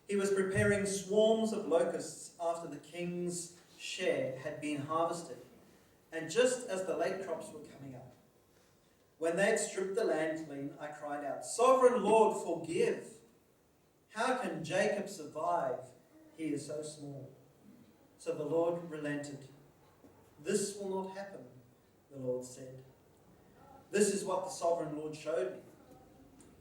He was preparing swarms of locusts after the king's share had been harvested, and just as the late crops were coming up. When they had stripped the land clean, I cried out, "Sovereign Lord, forgive! How can Jacob survive? He is so small." So the Lord relented. "This will not happen," the Lord said. This is what the sovereign Lord showed me.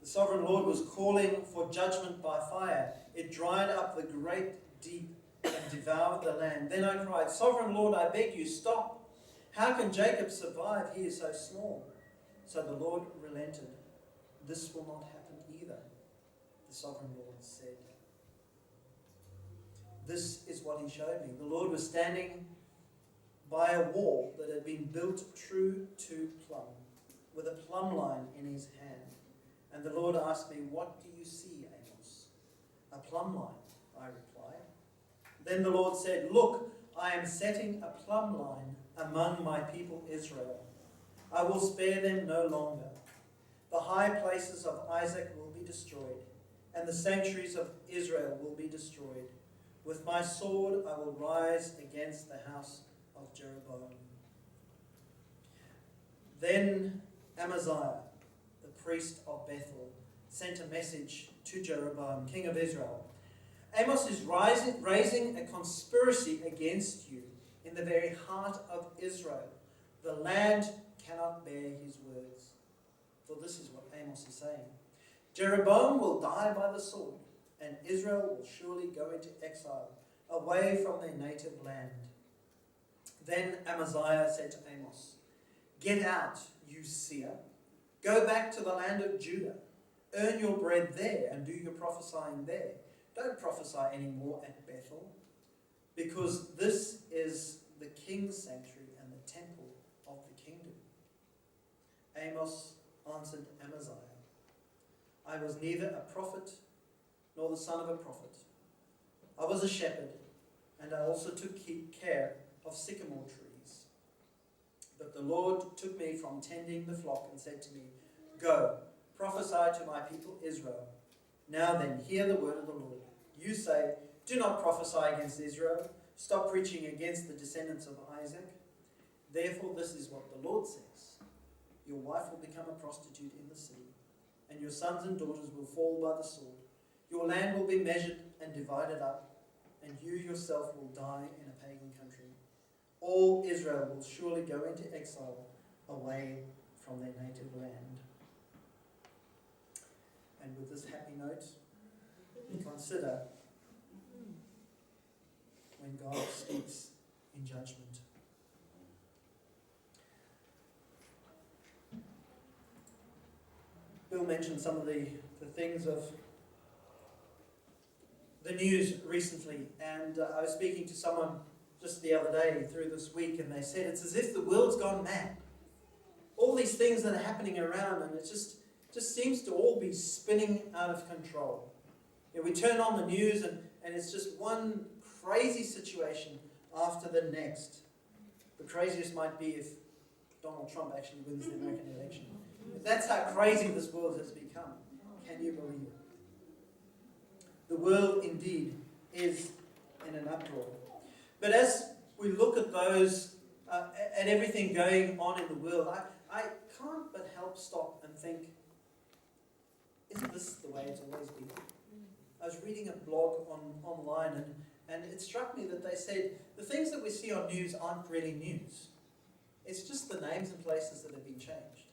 The sovereign Lord was calling for judgment by fire. It dried up the great deep and devoured the land. Then I cried, "Sovereign Lord, I beg you, stop. How can Jacob survive? He is so small." So the Lord relented. "This will not happen either," the sovereign Lord said. This is what he showed me. The Lord was standing by a wall that had been built true to plumb, with a plumb line in his hand. And the Lord asked me, "What do you see, Amos?" "A plumb line," I replied. Then the Lord said, "Look, I am setting a plumb line among my people Israel. I will spare them no longer. The high places of Isaac will be destroyed, and the sanctuaries of Israel will be destroyed. With my sword I will rise against the house of Jeroboam." Then Amaziah, the priest of Bethel, sent a message to Jeroboam, king of Israel. "Amos is raising a conspiracy against you in the very heart of Israel. The land cannot bear his words." For this is what Amos is saying. "Jeroboam will die by the sword, and Israel will surely go into exile, away from their native land." Then Amaziah said to Amos, "Get out, you seer. Go back to the land of Judah. Earn your bread there and do your prophesying there. Don't prophesy anymore at Bethel, because this is the king's sanctuary and the temple of the kingdom." Amos answered Amaziah, "I was neither a prophet nor the son of a prophet. I was a shepherd, and I also took care of sycamore trees. But the Lord took me from tending the flock and said to me, 'Go, prophesy to my people Israel. Now then, hear the word of the Lord. You say, do not prophesy against Israel. Stop preaching against the descendants of Isaac. Therefore this is what the Lord says. Your wife will become a prostitute in the city, and your sons and daughters will fall by the sword. Your land will be measured and divided up, and you yourself will die in a pagan country. All Israel will surely go into exile away from their native land.'" And with this happy note, consider when God speaks in judgment. Bill mentioned some of the things of the news recently, and I was speaking to someone just the other day through this week, and they said it's as if the world's gone mad. All these things that are happening around, and it just seems to all be spinning out of control. You know, we turn on the news, and it's just one crazy situation after the next. The craziest might be if Donald Trump actually wins the American election. That's how crazy this world has become. Can you believe it? The world indeed is in an uproar. But as we look at at everything going on in the world, I can't but help stop and think, isn't this the way it's always been? I was reading a blog online, and it struck me that they said the things that we see on news aren't really news. It's just the names and places that have been changed.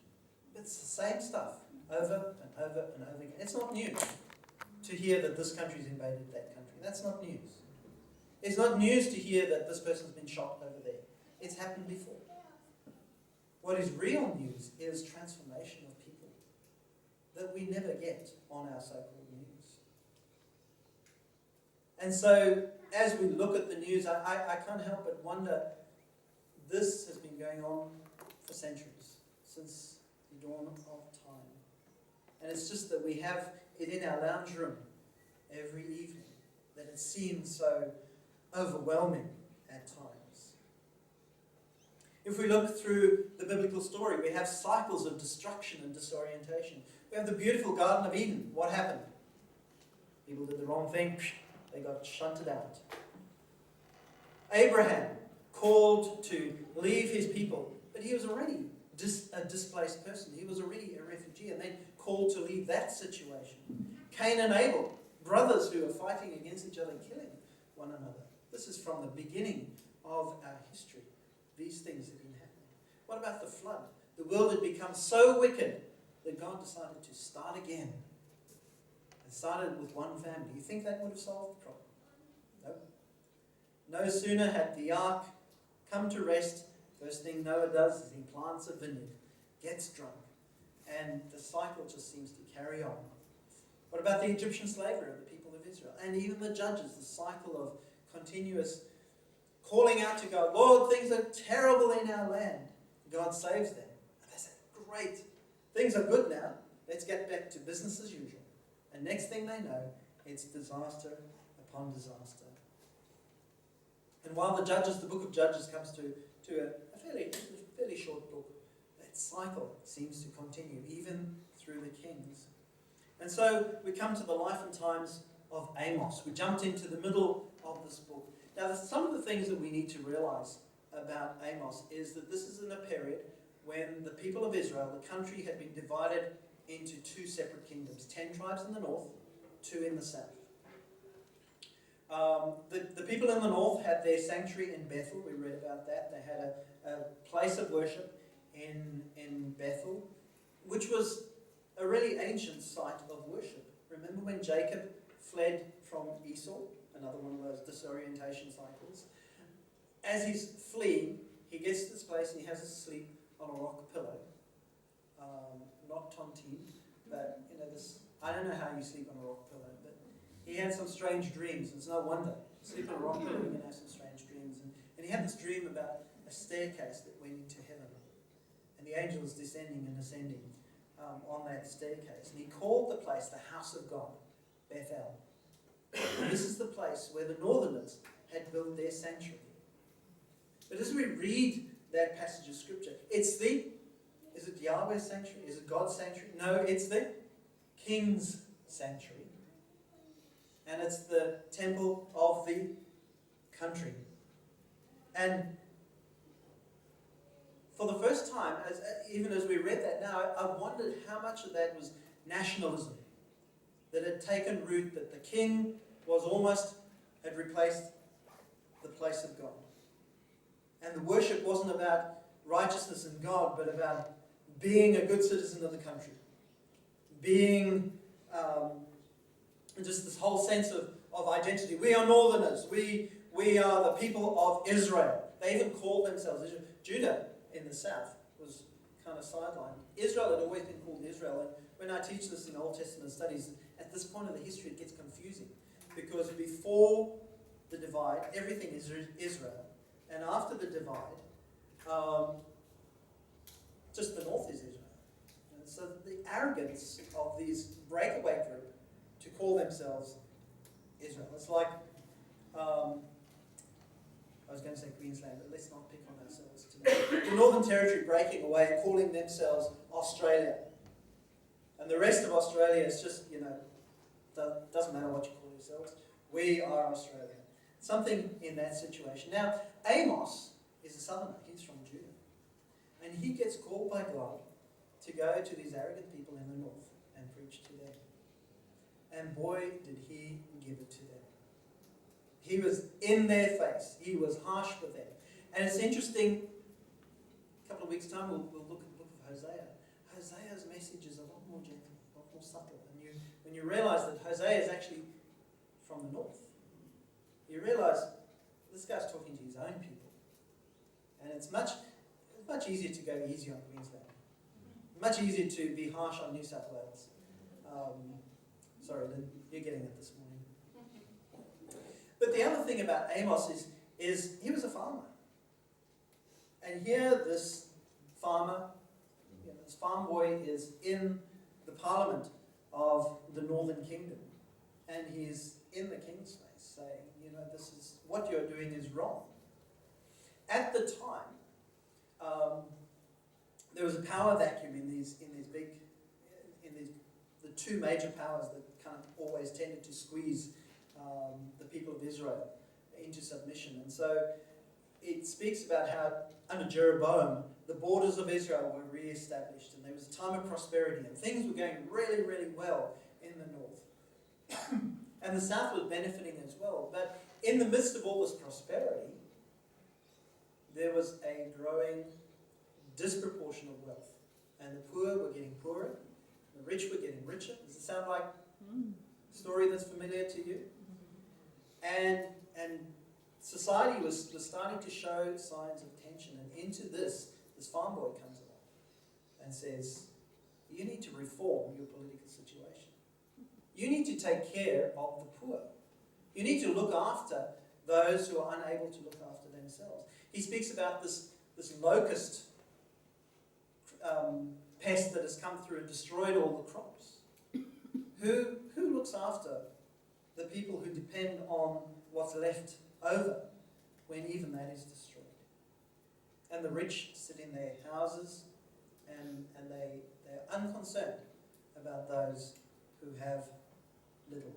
It's the same stuff over and over and over again. It's not news to hear that this country's invaded that country. That's not news. It's not news to hear that this person's been shot over there. It's happened before. What is real news is transformation of people that we never get on our so-called news. And so, as we look at the news, I can't help but wonder, this has been going on for centuries, since the dawn of time. And it's just that we have it in our lounge room every evening, that it seems so overwhelming at times. If we look through the biblical story, we have cycles of destruction and disorientation. We have the beautiful Garden of Eden. What happened? People did the wrong thing, They got shunted out. Abraham called to leave his people, but he was already a displaced person. He was already a refugee, and then called to leave that situation. Cain and Abel, brothers who are fighting against each other and killing one another. This is from the beginning of our history. These things have been happening. What about the flood? The world had become so wicked that God decided to start again. It started with one family. You think that would have solved the problem? Nope. No sooner had the ark come to rest, first thing Noah does is he plants a vineyard, gets drunk, and the cycle just seems to carry on. What about the Egyptian slavery of the people of Israel? And even the judges, the cycle of continuous calling out to God, Lord, things are terrible in our land. God saves them. And they say, great, things are good now. Let's get back to business as usual. And next thing they know, it's disaster upon disaster. And while the book of Judges comes to a fairly short book, that cycle seems to continue, even through the kings. And so we come to the life and times of Amos. We jumped into the middle of this book. Now, some of the things that we need to realize about Amos is that this is in a period when the people of Israel, the country, had been divided into two separate kingdoms, 10 tribes in the north, 2 in the south. The people in the north had their sanctuary in Bethel. We read about that. They had a place of worship in Bethel, which was a really ancient site of worship. Remember when Jacob fled from Esau, another one of those disorientation cycles? As he's fleeing, he gets to this place and he has to sleep on a rock pillow. Not tontine, but this. I don't know how you sleep on a rock pillow, but he had some strange dreams. It's no wonder. Sleep on a rock pillow, you can have some strange dreams. And he had this dream about a staircase that went into heaven. And the angels descending and ascending on that staircase. And he called the place the house of God, Bethel. And this is the place where the northerners had built their sanctuary. But as we read that passage of scripture, is it Yahweh's sanctuary? Is it God's sanctuary? No, it's the king's sanctuary. And it's the temple of the country. And for the first time, even as we read that now, I wondered how much of that was nationalism that had taken root, that the king had replaced the place of God. And the worship wasn't about righteousness in God, but about being a good citizen of the country. Being just this whole sense of identity. We are northerners. We are the people of Israel. They even called themselves Israel. Judah in the south was kind of sidelined. Israel had always been called Israel. And when I teach this in Old Testament studies, at this point of the history it gets confusing. Because before the divide, everything is Israel. And after the divide, just the north is Israel. And so the arrogance of these breakaway group to call themselves Israel. It's like, I was going to say Queensland, but let's not pick on ourselves today. The Northern Territory breaking away and calling themselves Australia. And the rest of Australia is just, doesn't matter what you call yourselves. We are Australia. Something in that situation. Now, Amos is a southerner. He's from Judah. And he gets called by God to go to these arrogant people in the north and preach to them. And boy, did he give it to them. He was in their face. He was harsh with them. And it's interesting, a couple of weeks' time, we'll look at the book of Hosea. Hosea's message is a lot more gentle, a lot more subtle. And when you realize that Hosea is actually from the north, you realize this guy's talking to his own people. And it's much easier to go easy on Queensland. Much easier to be harsh on New South Wales. Sorry, Lynn, you're getting it this morning. But the other thing about Amos is he was a farmer. And here this farmer, this farm boy is in the parliament of the Northern Kingdom. And he's in the king's face saying, this is what you're doing is wrong. At the time, there was a power vacuum in the two major powers that kind of always tended to squeeze the into submission. And so it speaks about how under Jeroboam, the borders of Israel were re-established, and there was a time of prosperity, and things were going really, really well in the north. And the south was benefiting as well. But in the midst of all this prosperity, there was a growing disproportionate wealth. And the poor were getting poorer, the rich were getting richer. Does it sound like a story that's familiar to you? And society was starting to show signs of tension. And into this farm boy comes along and says, you need to reform your political situation. You need to take care of the poor. You need to look after those who are unable to look after themselves. He speaks about this locust pest that has come through and destroyed all the crops. Who looks after the people who depend on what's left over when even that is destroyed? And the rich sit in their houses and they're unconcerned about those who have little.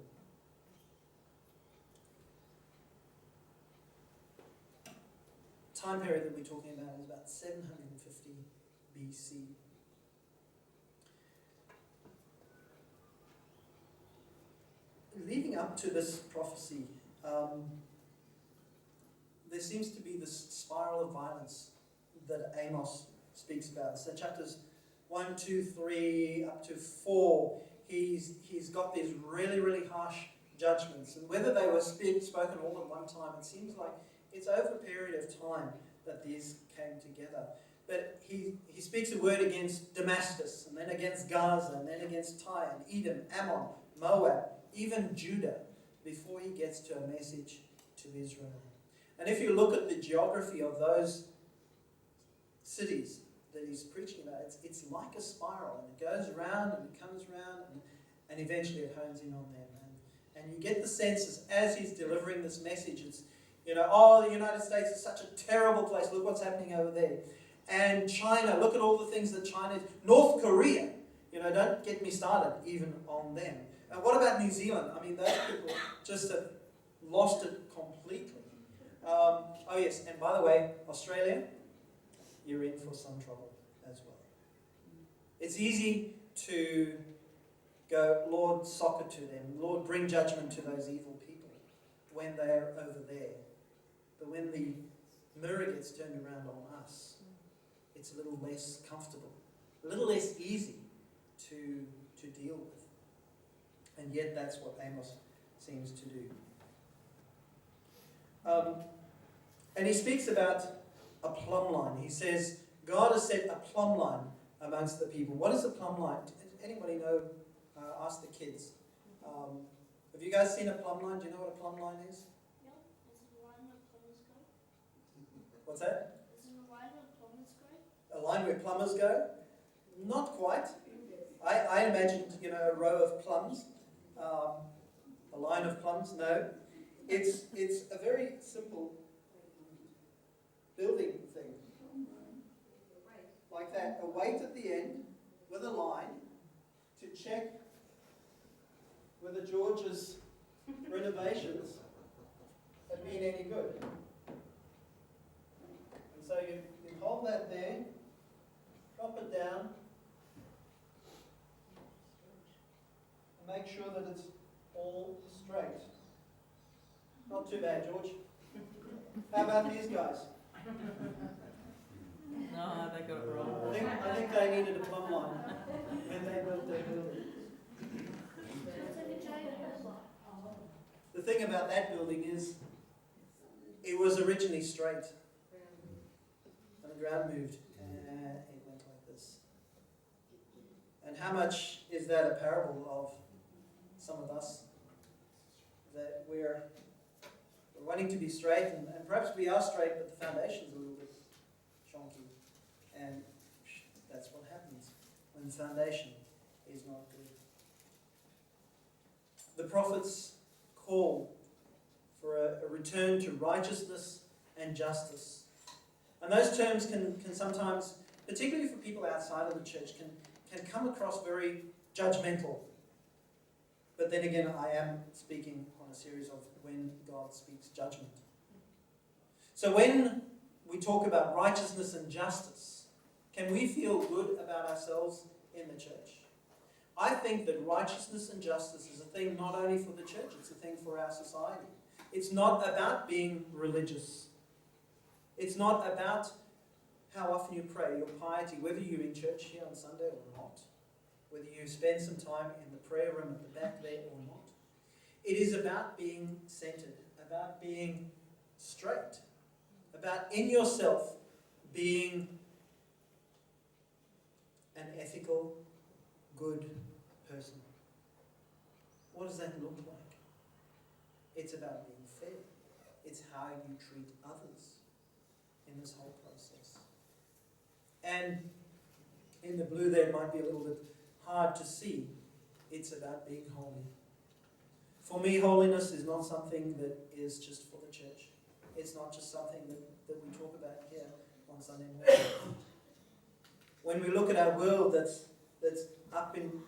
Time period that we're talking about is about 750 BC. Leading up to this prophecy, there seems to be this spiral of violence that Amos speaks about. So chapters 1, 2, 3, up to 4, he's got these really, really harsh judgments. And whether they were spoken all at one time, it seems like it's over a period of time that these came together. But he speaks a word against Damascus, and then against Gaza, and then against Tyre, and Edom, Ammon, Moab, even Judah, before he gets to a message to Israel. And if you look at the geography of those cities that he's preaching about, it's like a spiral, and it goes around and it comes around, and eventually it hones in on them. And you get the sense as he's delivering this message, it's, the United States is such a terrible place, look what's happening over there. And China, look at all the things that China is. North Korea, don't get me started even on them. And what about New Zealand? I mean, those people just have lost it completely. Oh yes, and by the way, Australia, you're in for some trouble as well. It's easy to go, Lord, sock it to them. Lord, bring judgment to those evil people when they're over there. But when the mirror gets turned around on us, it's a little less comfortable, a little less easy to deal with. And yet that's what Amos seems to do. And he speaks about a plumb line. He says, God has set a plumb line amongst the people. What is a plumb line? Does anybody know? Ask the kids. Have you guys seen a plumb line? Do you know what a plumb line is? Yeah, it's a line where plumbers go. What's that? Is it a line where plumbers go? A line where plumbers go? Not quite. I imagined, a row of plums. A line of plums. No. It's a very simple building thing. Like that. A weight at the end with a line to check whether George's renovations have been any good. And so you hold that there, drop it down, and make sure that it's all straight. Not too bad, George. How about these guys? No, they got it wrong. I think they needed a plumb line when they built their building. The thing about that building is it was originally straight. And the ground moved and it went like this. And how much is that a parable of some of us? That we're wanting to be straight, and perhaps we are straight, but the foundation's a little bit chonky. And that's what happens when the foundation is not good. The prophets call for a return to righteousness and justice. And those terms can sometimes, particularly for people outside of the church, can come across very judgmental. But then again, I am speaking on a series of when God speaks judgment So when we talk about righteousness and justice, can we feel good about ourselves in the church? I think that righteousness and justice is a thing not only for the church, it's a thing for our society. It's not about being religious. It's not about how often you pray, your piety, whether you're in church here on Sunday or not, whether you spend some time in the prayer room at the back there or not. It is about being centered, about being straight, about in yourself being an ethical, good person. What does that look like? It's about being fair. It's how you treat others in this whole process. And in the blue there, it might be a little bit hard to see. It's about being holy. For me, holiness is not something that is just for the church. It's not just something that we talk about here on Sunday morning. When we look at our world that's up in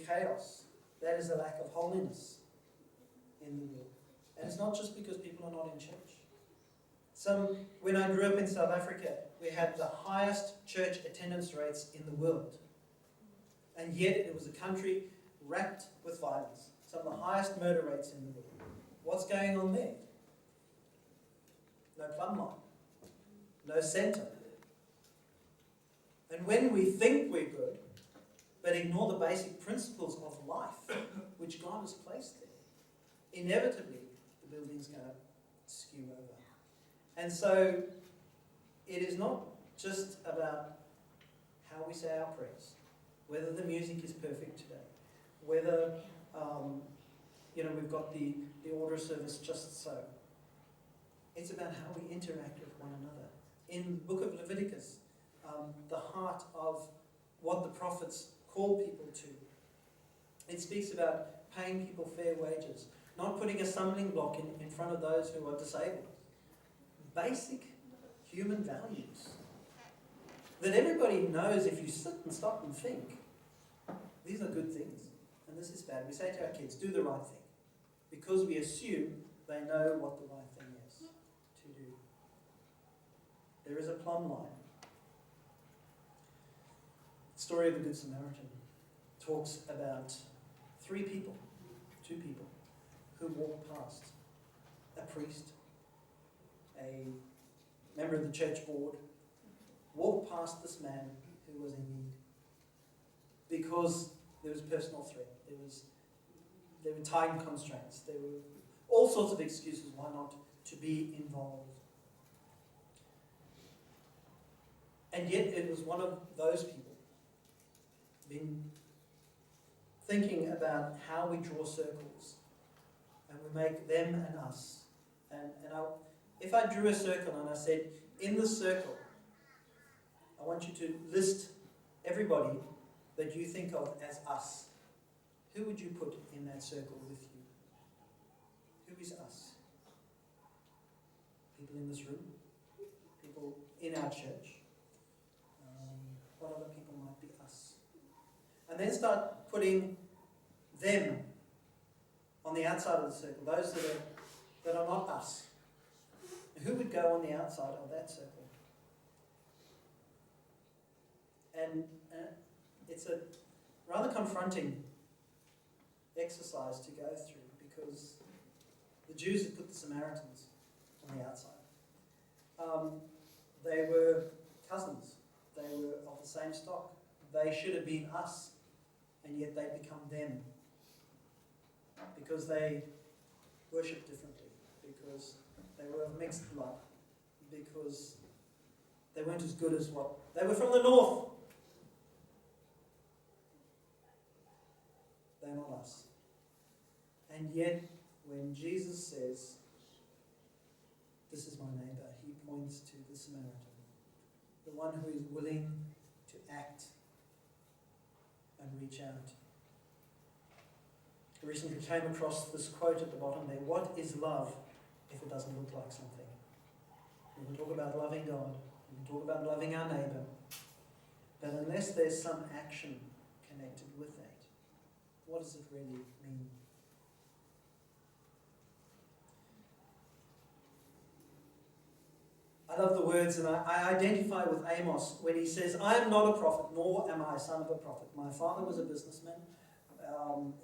chaos, that is a lack of holiness in the world. And it's not just because people are not in church. When I grew up in South Africa, we had the highest church attendance rates in the world. And yet it was a country wrapped with violence. Some of the highest murder rates in the world. What's going on there? No plumb line. No centre. And when we think we're good, but ignore the basic principles of life, which God has placed there, inevitably the building's going to skew over. And so it is not just about how we say our prayers, whether the music is perfect today, whether we've got the order of service just so. It's about how we interact with one another. In the book of Leviticus, the heart of what the prophets call people to, it speaks about paying people fair wages, not putting a stumbling block in front of those who are disabled. Basic human values that everybody knows if you sit and stop and think, these are good things and this is bad. We say to our kids, do the right thing, because we assume they know what the right thing is to do. There is a plumb line. The story of the Good Samaritan talks about two people, who walked past a priest, a member of the church board, walked past this man who was in need because there was personal threat. There were time constraints. There were all sorts of excuses why not to be involved. And yet it was one of those people been thinking about how we draw circles and we make them and us. If I drew a circle and I said, in the circle, I want you to list everybody that you think of as us. Who would you put in that circle with you? Who is us? People in this room? People in our church? What other people might be us? And then start putting them on the outside of the circle, those that are not us. Who would go on the outside of that circle? And it's a rather confronting exercise to go through, because the Jews had put the Samaritans on the outside. They were cousins. They were of the same stock. They should have been us, and yet they become them, because they worship differently, because they were of mixed blood, because they weren't as good as what... They were from the north. They're not us. And yet, when Jesus says, this is my neighbour, he points to the Samaritan, the one who is willing to act and reach out. I recently came across this quote at the bottom there: what is love if it doesn't look like something? We can talk about loving God, we can talk about loving our neighbour, but unless there's some action connected with that, what does it really mean? I love the words, and I identify with Amos when he says, "I am not a prophet, nor am I a son of a prophet. My father was a businessman.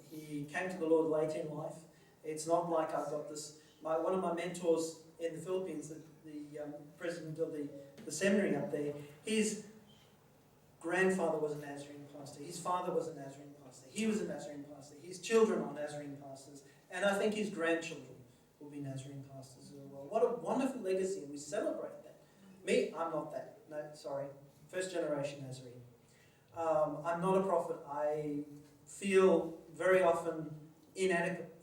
He came to the Lord late in life. It's not like I've got this." One of my mentors in the Philippines, the president of the seminary up there, his grandfather was a Nazarene pastor. His father was a Nazarene pastor. He was a Nazarene pastor. His children are Nazarene pastors. And I think his grandchildren will be Nazarene pastors as well. What a wonderful legacy, and we celebrate that. Me, I'm not that. No, sorry. First generation Nazarene. I'm not a prophet. I feel very often inadequate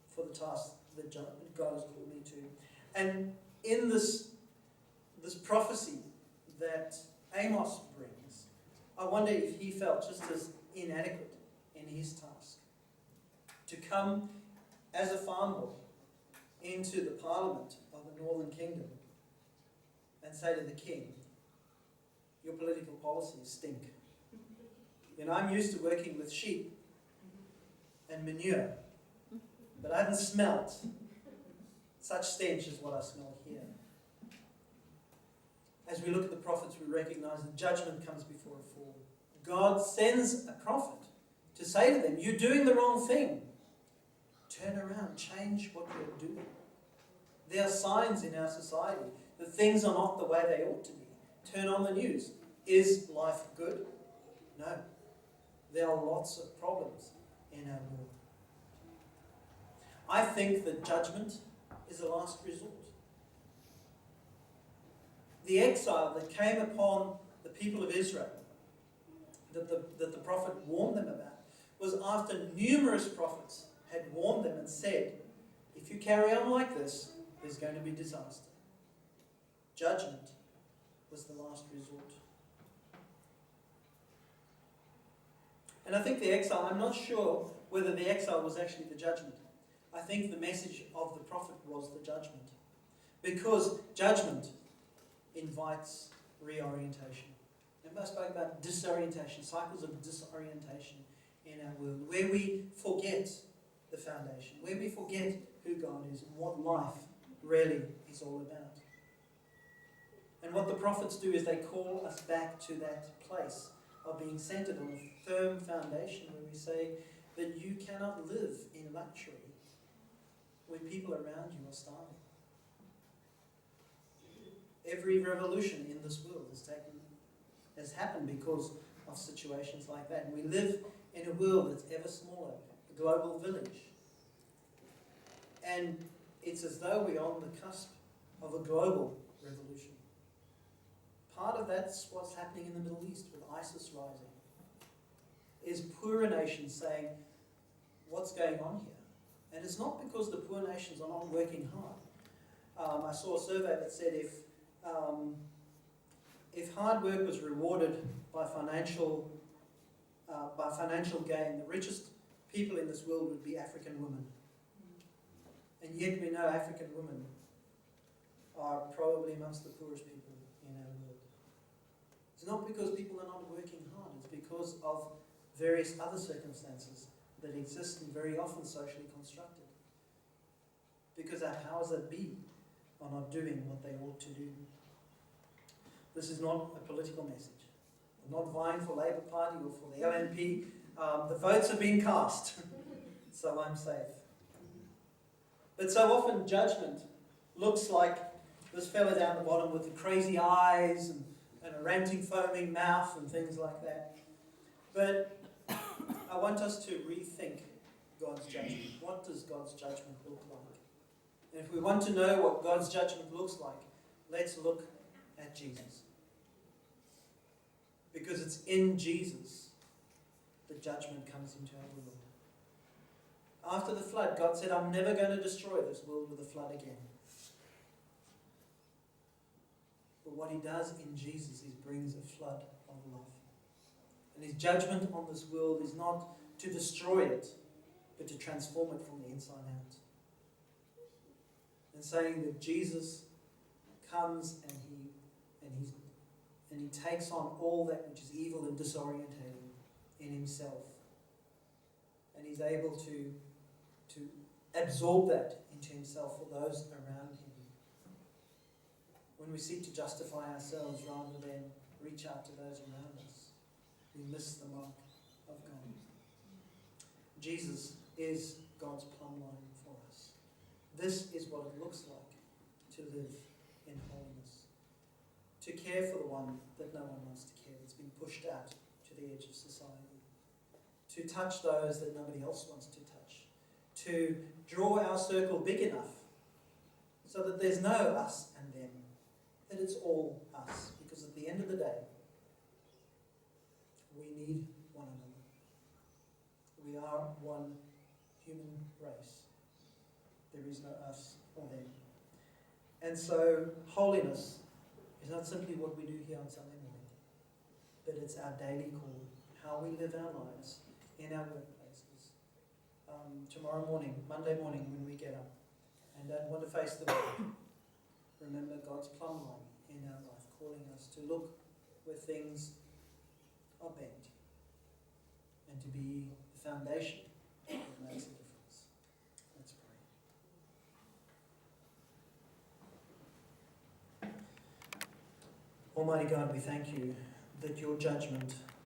for the task that God has called me to. And in this prophecy that Amos brings, I wonder if he felt just as inadequate in his task to come as a farm boy into the parliament of the Northern Kingdom and say to the king, "Your political policies stink. You know, I'm used to working with sheep and manure, but I haven't smelt such stench as what I smell here." As we look at the prophets, we recognize that judgment comes before a fall. God sends a prophet to say to them, "You're doing the wrong thing. Turn around, change what you're doing." There are signs in our society that things are not the way they ought to be. Turn on the news. Is life good? No. There are lots of problems in our world. I think that judgment is a last resort. The exile that came upon the people of Israel, that the prophet warned them about, was after numerous prophets had warned them and said, "If you carry on like this, there's going to be disaster." Judgment was the last resort. And I think the exile, I'm not sure whether the exile was actually the judgment. I think the message of the prophet was the judgment. Because judgment invites reorientation. Remember I spoke about disorientation, cycles of disorientation in our world, where we forget the foundation, where we forget who God is and what life really is all about. And what the prophets do is they call us back to that place of being centered on a firm foundation, where we say that you cannot live in luxury when people around you are starving. Every revolution in this world has happened because of situations like that. And we live in a world that's ever smaller, a global village. And it's as though we're on the cusp of a global revolution. Part of that's what's happening in the Middle East with ISIS rising. Is poorer nations saying, "What's going on here?" And it's not because the poor nations are not working hard. I saw a survey that said if hard work was rewarded by financial gain, the richest people in this world would be African women. And yet we know African women are probably amongst the poorest people in our world. It's not because people are not working hard, it's because of various other circumstances that exist and very often socially constructed. Because our powers that be are not doing what they ought to do. This is not a political message. We're not vying for Labour Party or for the LNP. The votes have been cast, so I'm safe. But so often judgment looks like this fella down the bottom with the crazy eyes and a ranting, foaming mouth and things like that. But I want us to rethink God's judgment. What does God's judgment look like? And if we want to know what God's judgment looks like, let's look at Jesus. Because it's in Jesus that judgment comes into our world. After the flood, God said, "I'm never going to destroy this world with a flood again." But what he does in Jesus is brings a flood of life. And his judgment on this world is not to destroy it, but to transform it from the inside out. And saying that Jesus comes and he takes on all that which is evil and disorientating in himself. And he's able to absorb that into himself for those around him. when we seek to justify ourselves rather than reach out to those around us, we miss the mark of God. Jesus is God's plumb line for us. This is what it looks like to live in holiness. To care for the one that no one wants to care, that's been pushed out to the edge of society. To touch those that nobody else wants to touch. To draw our circle big enough so that there's no us and them, that it's all us. Because at the end of the day, we need one another. We are one human race. There is no us or them. And so holiness is not simply what we do here on Sunday morning, but it's our daily call, how we live our lives in our workplaces. Tomorrow morning, Monday morning, when we get up and don't want to face the world, remember God's plumb line in our life, calling us to look where things are bent and to be the foundation that makes a difference. Let's pray. Almighty God, we thank you that your judgment